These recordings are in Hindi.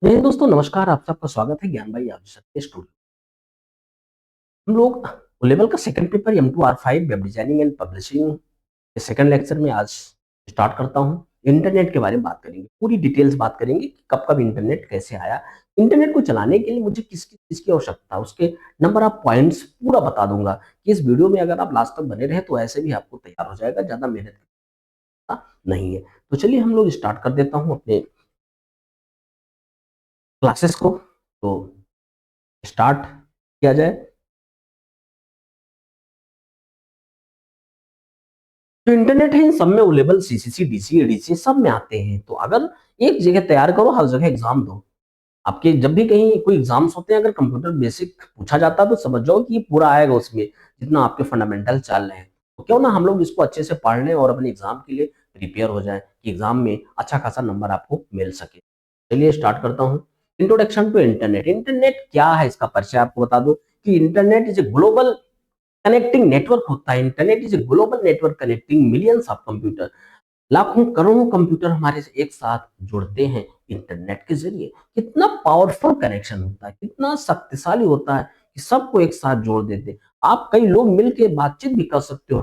जय दोस्तों, नमस्कार। आप सबका स्वागत है ज्ञान भाई आप सबके स्टूडियो। हम लोग लेवल का second paper M2R5 web designing and publishing के सेकंड लेक्चर में आज स्टार्ट करता हूं। इंटरनेट के बारे में बात करेंगे, पूरी डिटेल्स बात करेंगे कि कब कब इंटरनेट कैसे आया। इंटरनेट को चलाने के लिए मुझे किस किस चीज की आवश्यकता है, उसके नंबर ऑफ पॉइंट्स पूरा बता दूंगा कि इस वीडियो में अगर आप लास्ट तक बने रहे तो ऐसे भी आपको तैयार हो जाएगा, ज्यादा मेहनत का नहीं है। तो चलिए हम लोग स्टार्ट कर देता हूँ अपने क्लासेस को। तो स्टार्ट किया जाए। जो इंटरनेट है इन सब में अवेलेबल, सीसीसी, डीसी, एडीसी सब में आते हैं। तो अगर एक जगह तैयार करो, हर जगह एग्जाम दो। आपके जब भी कहीं कोई एग्जाम्स होते हैं, अगर कंप्यूटर बेसिक पूछा जाता है तो समझ जाओ कि ये पूरा आएगा उसमें, जितना आपके फंडामेंटल चल रहे हैं। तो क्यों ना हम लोग इसको अच्छे से पढ़ लें और अपने एग्जाम के लिए प्रिपेयर हो जाए कि एग्जाम में अच्छा खासा नंबर आपको मिल सके। चलिए स्टार्ट करता हूँ। Introduction to internet. इंटरनेट क्या है, इसका परिचय आपको बता दो कि internet is a global connecting network होता है। Internet is a global network connecting millions of computer. लाखों करोड़ों कंप्यूटर हमारे से एक साथ जुड़ते हैं इंटरनेट के जरिए। कितना पावरफुल कनेक्शन होता है, कितना शक्तिशाली होता है कि सबको एक साथ जोड़ देते हैं। आप कई लोग मिलकर बातचीत भी कर सकते हो।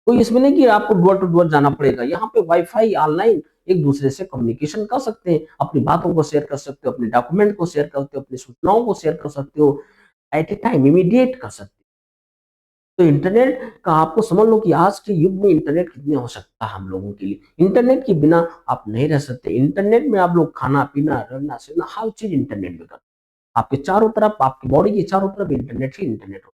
कोई इसमें नहीं कि आपको डोर टू डोर जाना पड़ेगा। यहाँ पे वाईफाई ऑनलाइन एक दूसरे से कम्युनिकेशन कर सकते हैं, अपनी बातों को शेयर कर सकते हो, अपने डॉक्यूमेंट को शेयर कर सकते हो, अपनी सूचनाओं को शेयर कर सकते हो, एट ए टाइम इमीडिएट कर सकते हो। तो इंटरनेट का आपको समझ लो कि आज के युग में इंटरनेट कितनी आवश्यकता है हम लोगों के लिए। इंटरनेट के बिना आप नहीं रह सकते। इंटरनेट में आप लोग खाना पीना रहना सहना हर चीज इंटरनेट में कर। आपके चारों तरफ, आपकी बॉडी के चारों तरफ इंटरनेट ही इंटरनेट हो।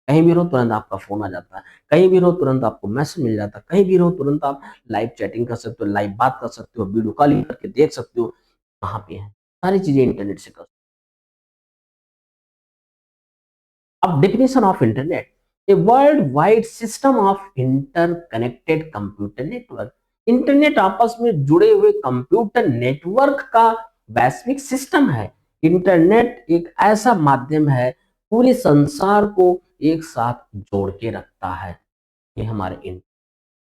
कहीं भी रहो तुरंत आपका फोन आ जाता है, कहीं भी रहो तुरंत आपको मैसेज मिल जाता है, कहीं भी रहो तुरंत आप लाइव चैटिंग कर सकते हो, लाइव बात कर सकते हो, वीडियो कॉलिंग करके देख सकते हो कहाँ पे है। सारी चीजें इंटरनेट से कर। अब definition of internet, a world wide system of interconnected computer network. Internet आपस में जुड़े हुए कंप्यूटर नेटवर्क का वैश्विक सिस्टम है। इंटरनेट एक ऐसा माध्यम है पूरे संसार को एक साथ जोड़ के रखता है। ये हमारे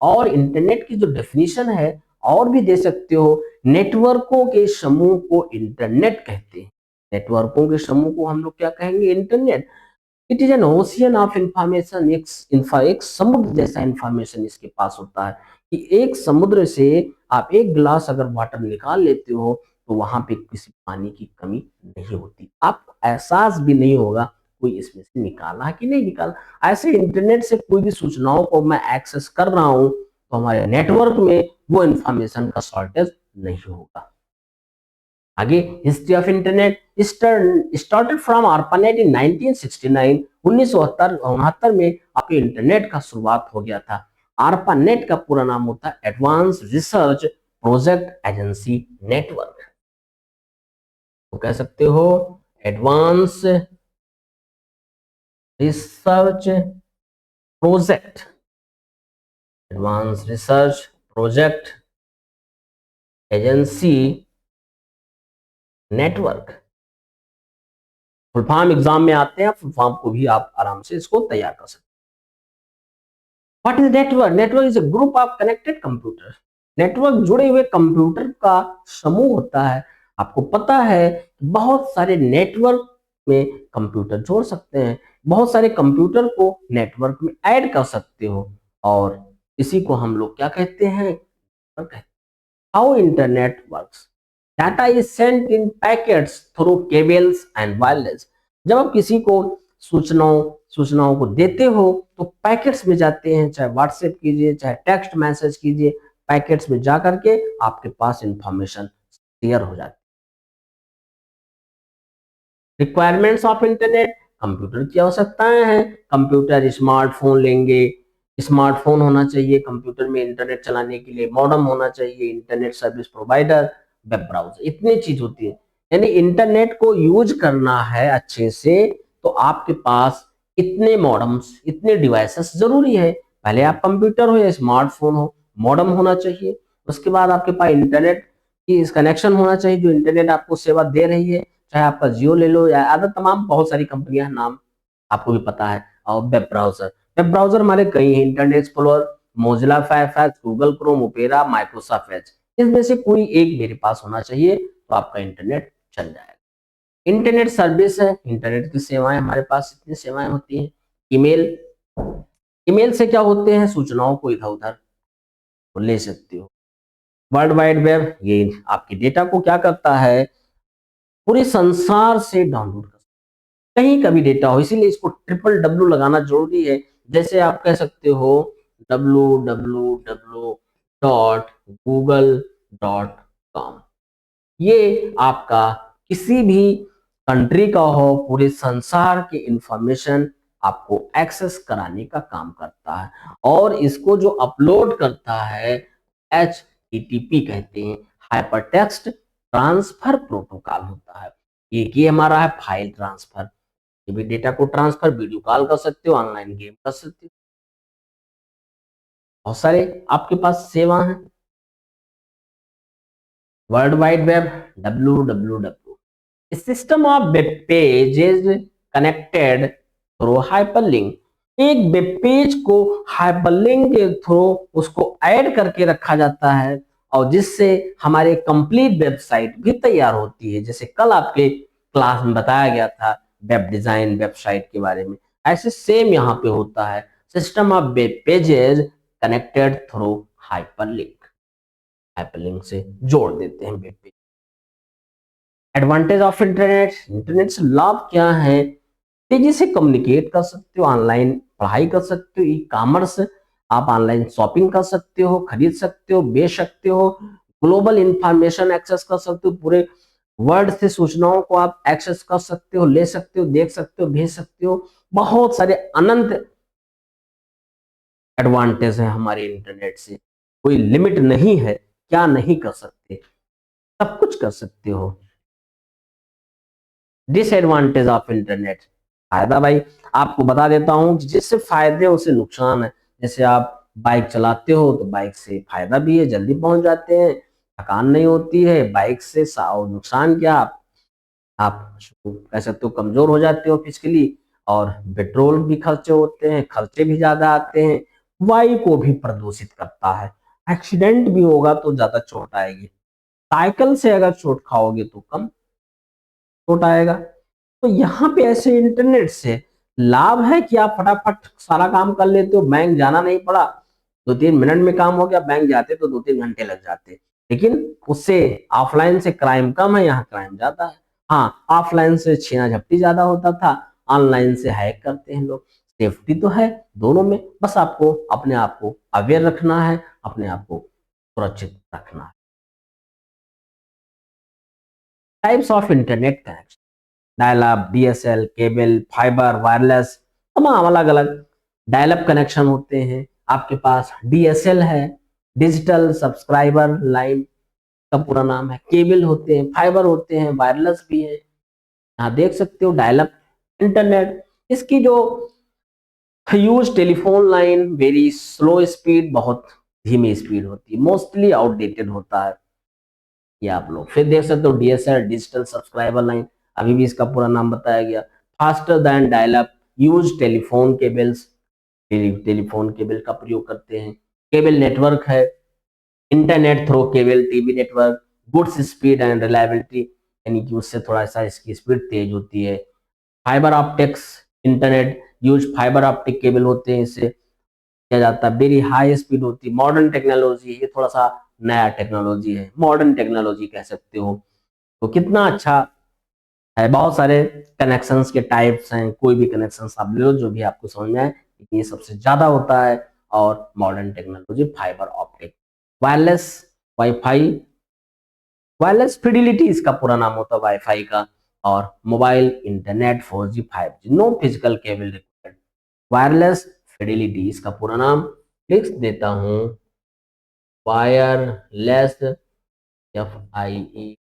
और इंटरनेट की जो डेफिनेशन है और भी दे सकते हो। नेटवर्कों के समूह को इंटरनेट कहते हैं। नेटवर्कों के समूह को हम लोग क्या कहेंगे? Internet. It is an ocean of information. एक समुद्र जैसा इंफॉर्मेशन इसके पास होता है कि एक समुद्र से आप एक गिलास अगर वाटर निकाल लेते हो तो वहां पे किसी पानी की कमी नहीं होती। आपको एहसास भी नहीं होगा कोई इसमें से निकाला कि नहीं निकाला। ऐसे इंटरनेट से कोई भी सूचनाओं को मैं एक्सेस कर रहा हूं तो हमारे नेटवर्क में वो इंफॉर्मेशन का शॉर्टेज नहीं होगा। आगे history of internet started from ARPANET इन 1969। 1969 में आपके इंटरनेट का शुरुआत हो गया था। ARPANET का पूरा नाम होता है advance research project agency network. तो कह सकते हो advance research project, advance research project agency network. Full form exam में आते हैं, फुल फॉर्म को भी आप आराम से इसको तैयार कर सकते हैं। What is network? Network is a group of connected computer. Network जुड़े हुए कंप्यूटर का समूह होता है। आपको पता है बहुत सारे नेटवर्क में कंप्यूटर जोड़ सकते हैं, बहुत सारे कंप्यूटर को नेटवर्क में ऐड कर सकते हो और इसी को हम लोग क्या कहते हैं? How internet works. Data is sent in packets through cables and wireless. जब आप किसी को सूचनाओं सूचनाओं को देते हो तो पैकेट्स में जाते हैं, चाहे व्हाट्सएप कीजिए चाहे टेक्स्ट मैसेज कीजिए, पैकेट्स में जा करके आपके पास इंफॉर्मेशन शेयर हो जाती है। रिक्वायरमेंट्स ऑफ इंटरनेट, कंप्यूटर की आवश्यकताएं हैं। कंप्यूटर स्मार्टफोन लेंगे, स्मार्टफोन होना चाहिए कंप्यूटर में इंटरनेट चलाने के लिए, मॉडेम होना चाहिए, internet service provider, web browser, इतनी चीज होती है। यानी इंटरनेट को यूज करना है अच्छे से तो आपके पास इतने मॉडम्स, इतने डिवाइसेस जरूरी है। पहले आप कंप्यूटर हो या स्मार्टफोन हो, मॉडम होना चाहिए। उसके बाद आपके पास इंटरनेट की कनेक्शन होना चाहिए जो इंटरनेट आपको सेवा दे रही है, चाहे आपका जियो ले लो या अदर तमाम बहुत सारी कंपनियां, नाम आपको भी पता है। और वेब ब्राउजर, वेब ब्राउजर हमारे कई हैं, internet explorer, Mozilla Firefox, Google Chrome, opera, Microsoft Edge. इसमें से कोई एक मेरे पास होना चाहिए तो आपका इंटरनेट चल जाएगा। इंटरनेट सर्विस है, इंटरनेट की सेवाएं, हमारे पास इतनी सेवाएं होती हैं। ईमेल, ईमेल से क्या होते हैं, सूचनाओं को इधर उधर ले सकते हो। वर्ल्ड वाइड वेब, ये आपके डेटा को क्या करता है, पूरे संसार से डाउनलोड कर, कहीं का भी डेटा हो, इसीलिए इसको ट्रिपल डब्ल्यू लगाना जरूरी है। जैसे आप कह सकते हो www.google.com, ये आपका किसी भी कंट्री का हो, पूरे संसार की इंफॉर्मेशन आपको एक्सेस कराने का काम करता है। और इसको जो अपलोड करता है HTTP कहते हैं, हाइपर टेक्स्ट ट्रांसफर प्रोटोकॉल होता है। एक ये हमारा है फाइल ट्रांसफर, ये भी डेटा को ट्रांसफर, वीडियो कॉल कर सकते हो, ऑनलाइन गेम कर सकते हो, बहुत सारे आपके पास सेवा हैं। World wide web, www, system of web page is connected through hyperlink, एक वेब पेज को हाइपरलिंक के थ्रू उसको ऐड करके रखा जाता है, और जिससे हमारे कंप्लीट वेबसाइट भी तैयार होती है। जैसे कल आपके क्लास में बताया गया था वेब डिजाइन वेबसाइट के बारे में, ऐसे सेम यहाँ पे होता है। System of web pages connected through hyperlink, hyperlink से जोड़ देते हैं web page. Advantage of internet, internet से लाभ क्या है, तेजी से कम्युनिकेट कर सकते हो, ऑनलाइन पढ़ाई कर सकते हो, ई कॉमर्स, आप ऑनलाइन शॉपिंग कर सकते हो, खरीद सकते हो, बेच सकते हो, ग्लोबल इंफॉर्मेशन एक्सेस कर सकते हो, पूरे वर्ल्ड से सूचनाओं को आप एक्सेस कर सकते हो, ले सकते हो, देख सकते हो, भेज सकते हो। बहुत सारे अनंत एडवांटेज है हमारे इंटरनेट से, कोई लिमिट नहीं है, क्या नहीं कर सकते, सब कुछ कर सकते हो। डिसएडवांटेज ऑफ इंटरनेट, फायदा भाई आपको बता देता हूं, जिससे फायदे उससे नुकसान है। जैसे आप बाइक चलाते हो तो बाइक से फायदा भी है, जल्दी पहुंच जाते हैं, थकान नहीं होती है बाइक से। और नुकसान क्या, आप कह सकते हो कमजोर हो जाते हो फिजिकली, और पेट्रोल भी खर्चे होते हैं, खर्चे भी ज्यादा आते हैं, वायु को भी प्रदूषित करता है, एक्सीडेंट भी होगा तो ज्यादा चोट आएगी, साइकिल से अगर चोट खाओगे तो कम चोट आएगा। तो यहाँ पे ऐसे इंटरनेट से लाभ है कि आप फटाफट सारा काम कर लेते हो, बैंक जाना नहीं पड़ा, 2-3 मिनट में काम हो गया, बैंक जाते तो 2-3 घंटे लग जाते। लेकिन उससे ऑफलाइन से क्राइम कम है, यहाँ क्राइम ज्यादा है। हाँ, ऑफलाइन से छीना झपटी ज्यादा होता था, ऑनलाइन से हैक करते हैं लोग। सेफ्टी तो है दोनों में, बस आपको अपने आप को अवेयर रखना है, अपने आप को सुरक्षित रखना है। Types of internet connection, dial up, DSL, cable, fibre, wireless, तमाम अलग अलग डायल अप कनेक्शन होते हैं। आपके पास DSL है, डिजिटल सब्सक्राइबर लाइन का पूरा नाम है, केबल होते हैं, फाइबर होते हैं, वायरलेस भी है। यहाँ देख सकते हो डायल अप इंटरनेट, इसकी जो use telephone line very slow speed, बहुत धीमी स्पीड होती है, मोस्टली आउटडेटेड होता है। ये आप लोग फिर देख सकते हो DSL, डिजिटल सब्सक्राइबर लाइन, अभी भी इसका पूरा नाम बताया गया। Faster than dial up, use telephone cables, telephone cable का प्रयोग करते हैं। केबल नेटवर्क है, internet through cable TV network, goods speed and reliability, यानी कि उससे थोड़ा सा इसकी स्पीड तेज होती है। Fibre optics internet, use fibre optic cable होते हैं, इससे किया जाता है, वेरी हाई स्पीड होती है। मॉडर्न टेक्नोलॉजी, ये थोड़ा सा नया टेक्नोलॉजी है, मॉडर्न टेक्नोलॉजी कह सकते हो। तो कितना अच्छा है, बहुत सारे कनेक्शंस के टाइप्स हैं, कोई भी कनेक्शंस आप ले लो जो भी आपको समझ में आए, लेकिन ये सबसे ज्यादा होता है। और modern technology fibre optic, wireless wifi, wireless fidelity इसका पूरा नाम होता है वाईफाई का। और mobile internet 4G 5G, no physical cable required. Wireless fidelity इसका पूरा नाम लिख देता हूं, wireless, FIEDI,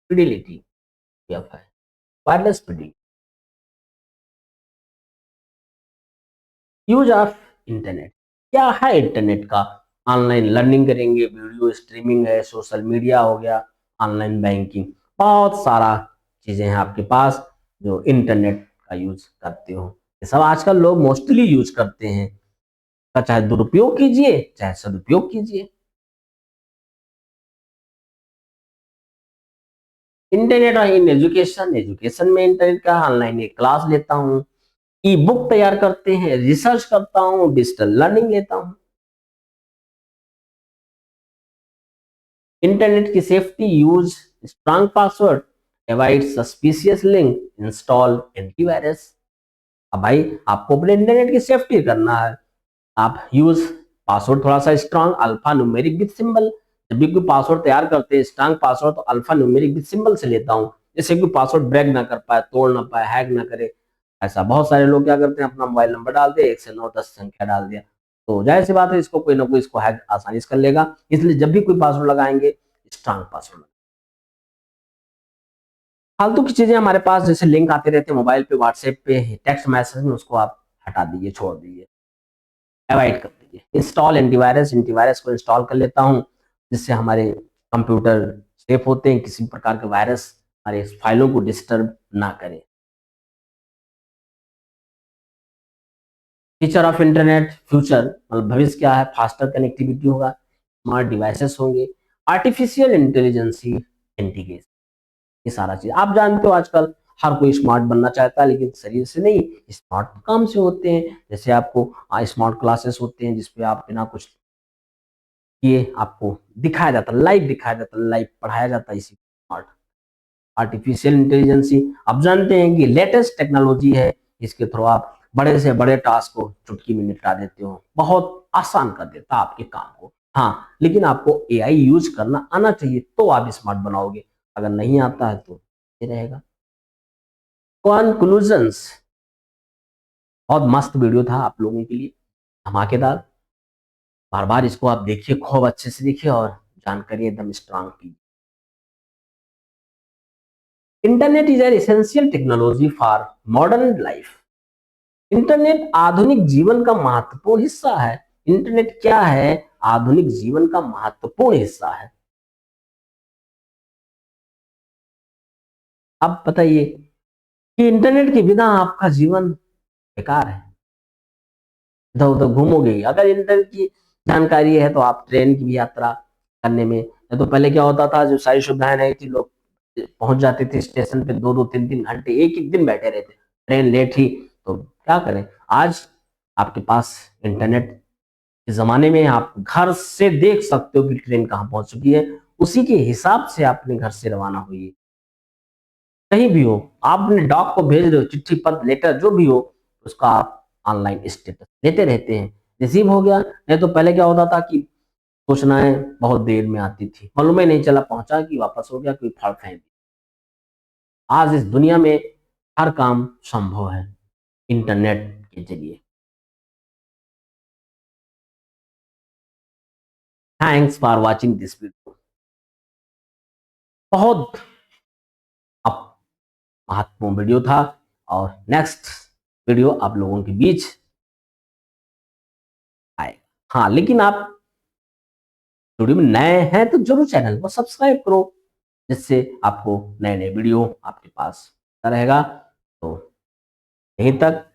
fidelity, wireless fidelity. Use of internet, क्या है इंटरनेट का, ऑनलाइन लर्निंग करेंगे, वीडियो स्ट्रीमिंग है, सोशल मीडिया हो गया, ऑनलाइन बैंकिंग, बहुत सारा चीजें हैं आपके पास जो इंटरनेट का यूज करते हो। ये सब आजकल लोग मोस्टली यूज करते हैं, का चाहे दुरुपयोग कीजिए चाहे सदुपयोग कीजिए। इंटरनेट और इन एजुकेशन, एजुकेशन में इंटरनेट का ऑनलाइन एक क्लास लेता हूँ, ई बुक तैयार करते हैं, रिसर्च करता हूँ, डिजिटल लर्निंग लेता हूँ। इंटरनेट की safety, use strong password, avoid suspicious link, install antivirus. अब भाई आपको अपने इंटरनेट की सेफ्टी करना है, आप यूज पासवर्ड थोड़ा सा strong, alpha numeric with symbol. जब भी कोई पासवर्ड तैयार करते हैं स्ट्रांग पासवर्ड, तो अल्फा न्यूमेरिक विद सिंबल से लेता हूँ, जैसे कोई पासवर्ड ब्रेक ना कर पाए, तोड़ ना पाए, हैक ना करे। ऐसा बहुत सारे लोग क्या करते हैं, अपना मोबाइल नंबर डाल दिया, 1 से 9 10 संख्या डाल दिया, तो जाहिर सी बात है इसको कोई ना कोई इसको हैक आसानी से कर लेगा। इसलिए जब भी कोई पासवर्ड लगाएंगे स्ट्रांग पासवर्ड। फालतू की चीजें हमारे पास जैसे लिंक आते रहते हैं मोबाइल पे, व्हाट्सएप पे, टेक्स्ट मैसेज में, उसको आप हटा दीजिए, छोड़ दीजिए, अवॉइड कर दीजिए। इंस्टॉल एंटीवायरस, एंटीवायरस को इंस्टॉल कर लेता हूँ, जिससे हमारे कंप्यूटर सेफ होते हैं, किसी प्रकार के वायरस हमारे फाइलों को डिस्टर्ब ना करें। फीचर ऑफ इंटरनेट, फ्यूचर मतलब भविष्य क्या है, फास्टर कनेक्टिविटी होगा, स्मार्ट डिवाइसेस होंगे, आर्टिफिशियल इंटेलिजेंस इंटीग्रेशन, ये सारा चीज आप जानते हो। आजकल हर कोई स्मार्ट बनना चाहता है, लेकिन शरीर से नहीं, स्मार्ट काम से होते हैं। जैसे आपको स्मार्ट क्लासेस होते हैं, जिसपे आप बिना कुछ किए आपको दिखाया जाता है, लाइव दिखाया जाता है, लाइव पढ़ाया जाता है, इसी स्मार्ट। आर्टिफिशियल इंटेलिजेंस आप जानते हैं कि लेटेस्ट टेक्नोलॉजी है, इसके थ्रू आप बड़े से बड़े टास्क को चुटकी में निपटा देते हो, बहुत आसान कर देता है आपके काम को। हाँ, लेकिन आपको एआई यूज करना आना चाहिए, तो आप स्मार्ट बनाओगे, अगर नहीं आता है तो ये रहेगा। कंक्लूजन्स, बहुत मस्त वीडियो था आप लोगों के लिए, धमाकेदार। बार बार इसको आप देखिए, खूब अच्छे से देखिए और जानकारी एकदम स्ट्रांग की। Internet is an essential technology for modern life. Internet आधुनिक जीवन का महत्वपूर्ण हिस्सा है। इंटरनेट क्या है? आधुनिक जीवन का महत्वपूर्ण हिस्सा है। अब बताइए कि इंटरनेट के बिना आपका जीवन बेकार है, इधर उधर घूमोगे ही। अगर इंटरनेट की जानकारी है तो आप ट्रेन की भी यात्रा करने में, नहीं तो पहले क्या होता था, जो सारी सुविधाएं नहीं थी, लोग पहुंच जाते थे स्टेशन पे 2 2 3 3 घंटे, एक एक दिन बैठे रहते, ट्रेन लेट ही, तो क्या करें। आज आपके पास इंटरनेट के जमाने में आप घर से देख सकते हो कि ट्रेन कहाँ पहुंच चुकी है, उसी के हिसाब से आप अपने घर से रवाना हुई, कहीं भी हो। आप अपने डॉग को भेज रहे हो, चिट्ठी पत्र लेटर जो भी हो, उसका आप ऑनलाइन स्टेटस देते रहते हैं, रिसीव हो गया। नहीं तो पहले क्या होता था कि सूचनाएं बहुत देर में आती थी, मालूम ही नहीं चला पहुंचा कि वापस हो गया, कोई फड़ फेंक। आज इस दुनिया में हर काम संभव है इंटरनेट के जरिए। Thanks for watching this video. बहुत अब महत्वपूर्ण वीडियो था, और नेक्स्ट वीडियो आप लोगों के बीच आएगा। हाँ, लेकिन आप वीडियो में नए हैं तो जरूर चैनल को सब्सक्राइब करो, जिससे आपको नए नए वीडियो आपके पास आता रहेगा। तो यहीं तक।